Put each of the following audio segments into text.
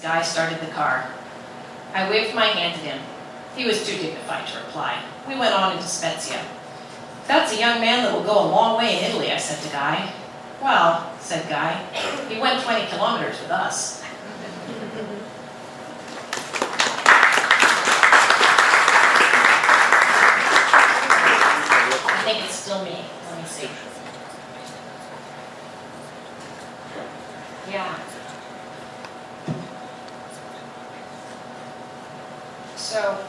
Guy started the car. I waved my hand at him. He was too dignified to reply. We went on into Spezia. That's a young man that will go a long way in Italy, I said to Guy. Well, said Guy, he went 20 kilometers with us. I think it's still me. Let me see. Yeah. So,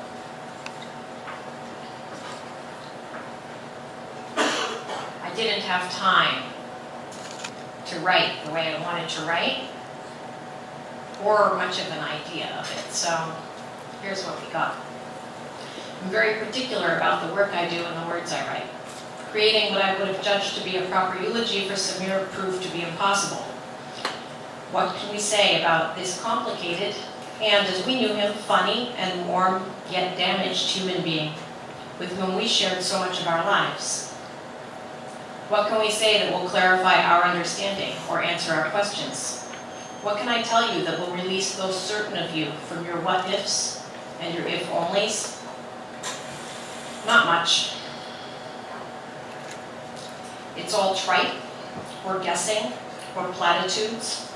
I didn't have time to write the way I wanted to write, or much of an idea of it. So, here's what we got. I'm very particular about the work I do and the words I write. Creating what I would have judged to be a proper eulogy for Samir proved to be impossible. What can we say about this complicated, and as we knew him, funny and warm, yet damaged human being, with whom we shared so much of our lives? What can we say that will clarify our understanding or answer our questions? What can I tell you that will release those certain of you from your what-ifs and your if-onlys? Not much. It's all trite, or guessing, or platitudes,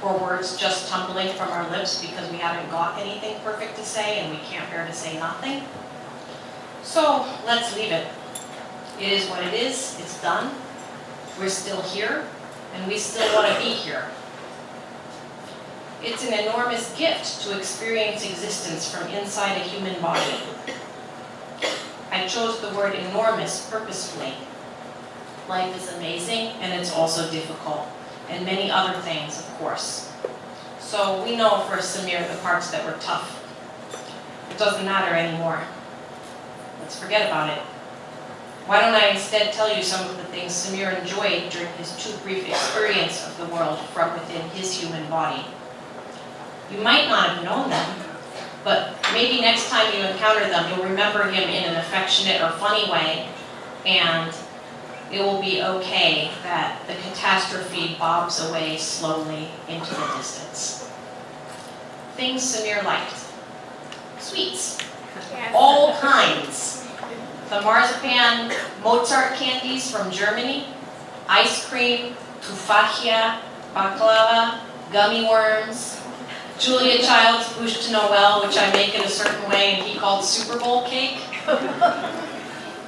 or words just tumbling from our lips because we haven't got anything perfect to say and we can't bear to say nothing. So let's leave it. It is what it is. It's done. We're still here, and we still want to be here. It's an enormous gift to experience existence from inside a human body. I chose the word enormous purposefully. Life is amazing, and it's also difficult, and many other things, of course. So we know for Samir the parts that were tough. It doesn't matter anymore. Let's forget about it. Why don't I instead tell you some of the things Samir enjoyed during his too brief experience of the world from within his human body. You might not have known them, but maybe next time you encounter them, you'll remember him in an affectionate or funny way, and it will be okay that the catastrophe bobs away slowly into the distance. Things Samir liked. Sweets. All kinds. The marzipan Mozart candies from Germany, ice cream, tufahia, baklava, gummy worms, Julia Child's bouche de Noël, which I make in a certain way and he called Super Bowl cake.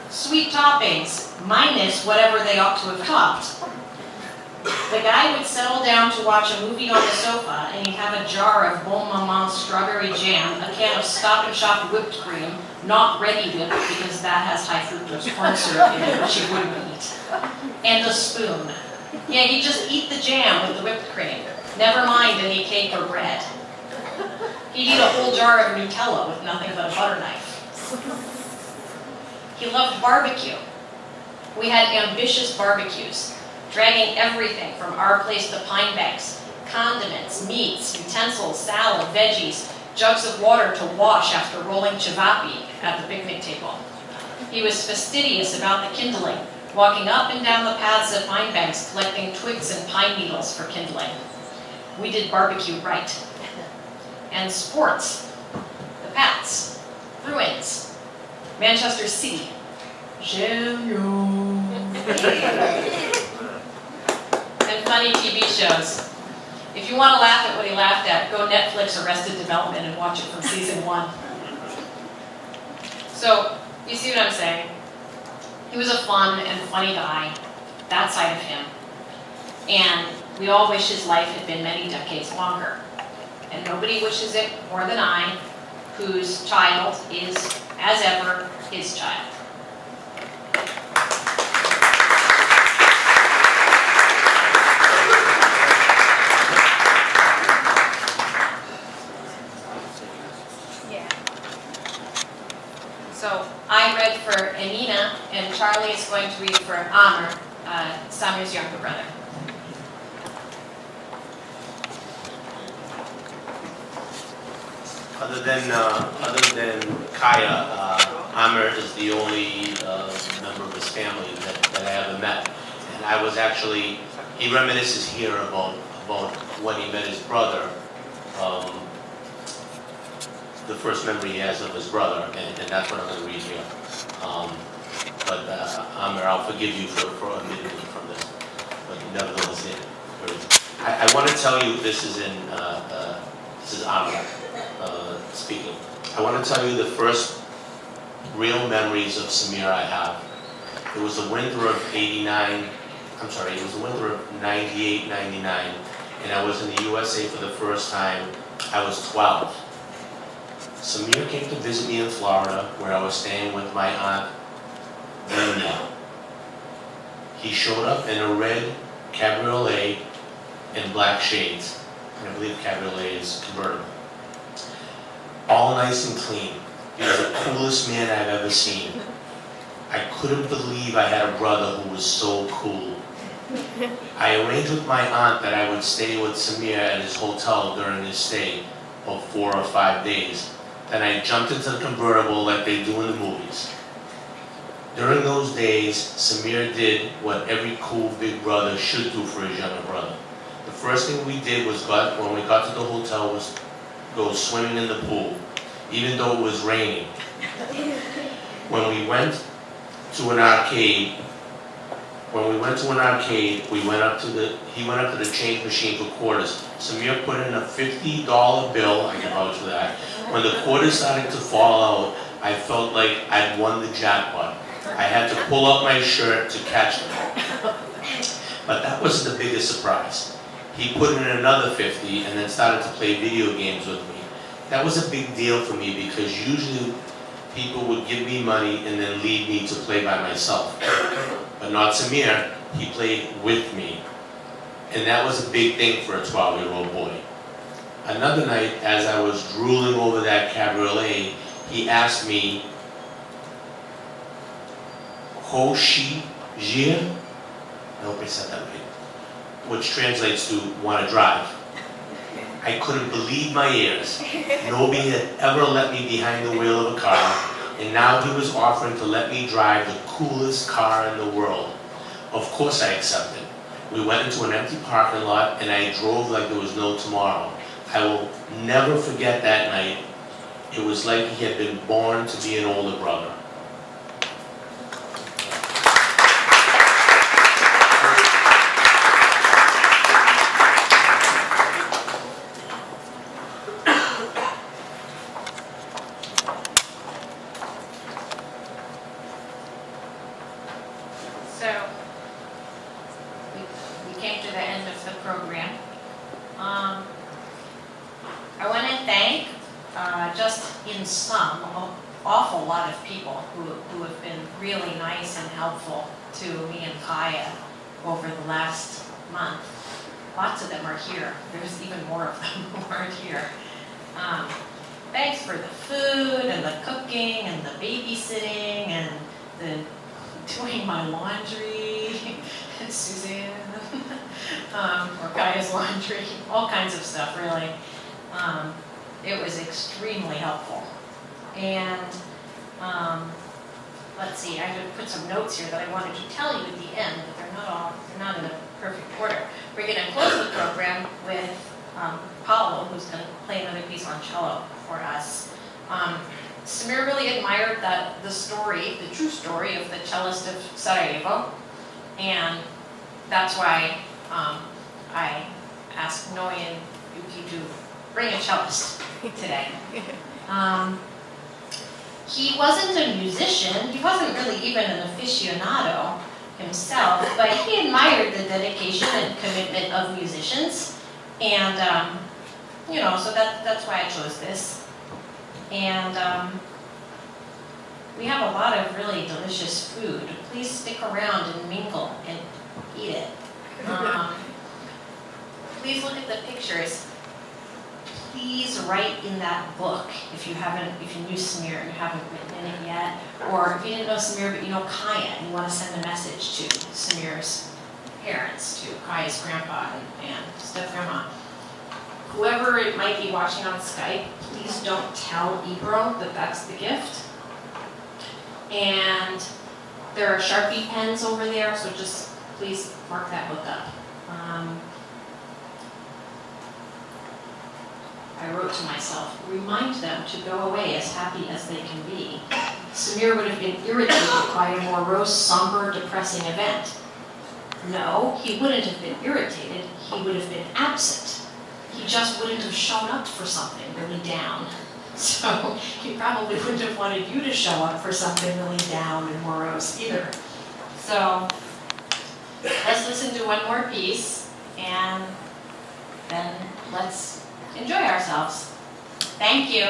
Sweet toppings, minus whatever they ought to have topped. The guy would settle down to watch a movie on the sofa and he'd have a jar of Bon Maman strawberry jam, a can of Stop and Shop whipped cream, not ready whipped because that has high fructose corn syrup in it, which he wouldn't eat, and a spoon. Yeah, he'd just eat the jam with the whipped cream, never mind any cake or bread. He'd eat a whole jar of Nutella with nothing but a butter knife. He loved barbecue. We had ambitious barbecues, dragging everything from our place to Pine Banks, condiments, meats, utensils, salad, veggies, jugs of water to wash after rolling ciabatta at the picnic table. He was fastidious about the kindling, walking up and down the paths of Pine Banks, collecting twigs and pine needles for kindling. We did barbecue right. And sports, the Pats, Bruins, Manchester City, and funny TV shows. If you want to laugh at what he laughed at, go Netflix Arrested Development and watch it from season 1. So, you see what I'm saying? He was a fun and funny guy, that side of him. And we all wish his life had been many decades longer. And nobody wishes it more than I, whose child is, as ever, his child. So I read for Emina, and Charlie is going to read for Amr, Samir's younger brother. Other than Kaya, Amr is the only member of his family that I haven't met. And I was actually, he reminisces here about when he met his brother. the first memory he has of his brother, and that's what I'm going to read here. But Amir, I'll forgive you for omitting it from this, but nevertheless, I want to tell you, this is Amir speaking. I want to tell you the first real memories of Samir I have. It was the winter of it was the winter of 98, 99, and I was in the USA for the first time. I was 12. Samir came to visit me in Florida, where I was staying with my aunt, Linda. He showed up in a red cabriolet and black shades. And I believe cabriolet is convertible. All nice and clean. He was the coolest man I've ever seen. I couldn't believe I had a brother who was so cool. I arranged with my aunt that I would stay with Samir at his hotel during his stay of 4 or 5 days. Then I jumped into the convertible like they do in the movies. During those days, Samir did what every cool big brother should do for his younger brother. The first thing we did was, when we got to the hotel, was go swimming in the pool, even though it was raining. When we went to an arcade, he went up to the change machine for quarters. Samir put in a $50 bill, I can vouch for that. When the quarters started to fall out, I felt like I'd won the jackpot. I had to pull up my shirt to catch them. But that wasn't the biggest surprise. He put in another 50 and then started to play video games with me. That was a big deal for me because usually people would give me money and then leave me to play by myself. But not Samir, he played with me. And that was a big thing for a 12-year-old boy. Another night, as I was drooling over that cabriolet, he asked me, Hoshi Jir? I hope I said that right. Which translates to, want to drive. I couldn't believe my ears. Nobody had ever let me behind the wheel of a car, and now he was offering to let me drive the coolest car in the world. Of course I accepted. We went into an empty parking lot, and I drove like there was no tomorrow. I will never forget that night. It was like he had been born to be an older brother. To me and Kaya over the last month. Lots of them are here. There's even more of them who aren't here. Thanks for the food and the cooking and the babysitting and the doing my laundry, Suzanne, or Kaya's laundry, all kinds of stuff really. It was extremely helpful. And let's see, I had put some notes here that I wanted to tell you at the end, but they're not in a perfect order. We're going to close the program with Paolo, who's going to play another piece on cello for us. Samir really admired the true story of the cellist of Sarajevo, and that's why I asked Noe and Yuki to bring a cellist today. He wasn't a musician, he wasn't really even an aficionado himself, but he admired the dedication and commitment of musicians, and so that's why I chose this. And we have a lot of really delicious food. Please stick around and mingle and eat it. Please look at the pictures. Please write in that book if you knew Samir and you haven't written in it yet, or if you didn't know Samir but you know Kaya and you want to send a message to Samir's parents, to Kaya's grandpa and step-grandma. Whoever it might be watching on Skype, please don't tell Ebro that that's the gift. And there are Sharpie pens over there, so just please mark that book up. I wrote to myself, remind them to go away as happy as they can be. Samir would have been irritated by a morose, somber, depressing event. No, he wouldn't have been irritated, he would have been absent. He just wouldn't have shown up for something really down. So he probably wouldn't have wanted you to show up for something really down and morose either. So let's listen to one more piece and then let's enjoy ourselves. Thank you.